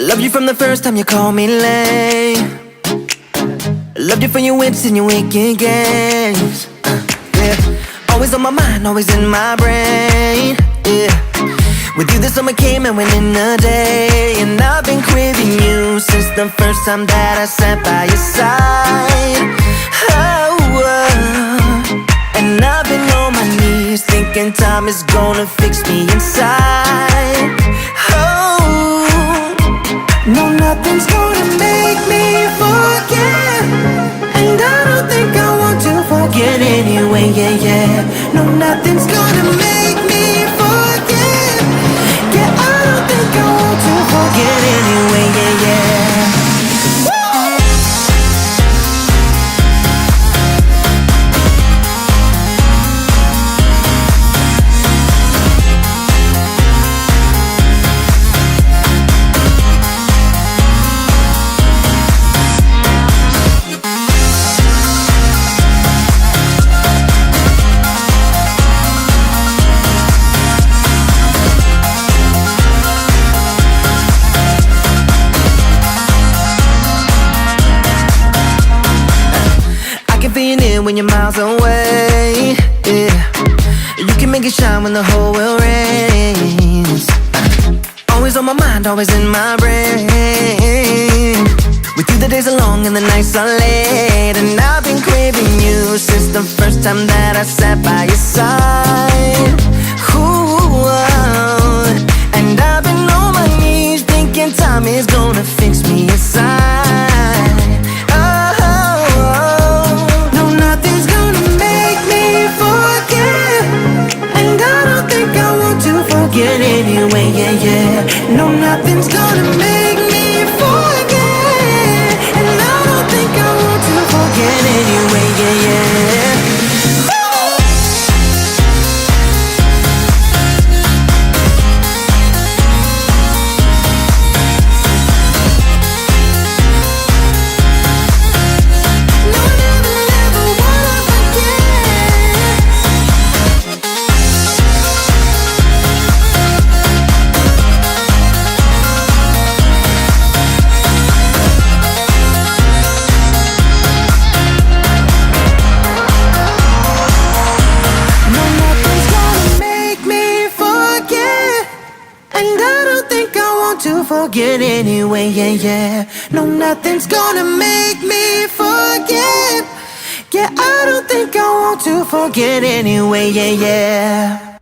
Loved you from the first time you called me late. Loved you for your wits and your wicked games. Yeah, always on my mind, always in my brain. Yeah, with you the summer came and went in a day. And I've been craving you since the first time that I sat by your side. And I've been on my knees thinking time is gonna fix me inside. No, nothing's gonna make me forget. And I don't think I want to forget anyway, yeah, yeah. No, nothing's gonna make me forget. Yeah, I don't think I want to forget anyway, yeah, yeah. Feel it when you're miles away, yeah. You can make it shine when the whole world rains. Always on my mind, always in my brain. With you the days are long and the nights are late. And I've been craving you since the first time that I sat by your side. Ooh, and I've been on my knees thinking time is gonna fix me inside. Forget anyway, yeah, yeah. No, nothing's gonna make me forget. And I don't think I want to forget anyway, yeah, yeah. To forget anyway, yeah, yeah. No, nothing's gonna make me forget. Yeah, I don't think I want to forget anyway, yeah, yeah.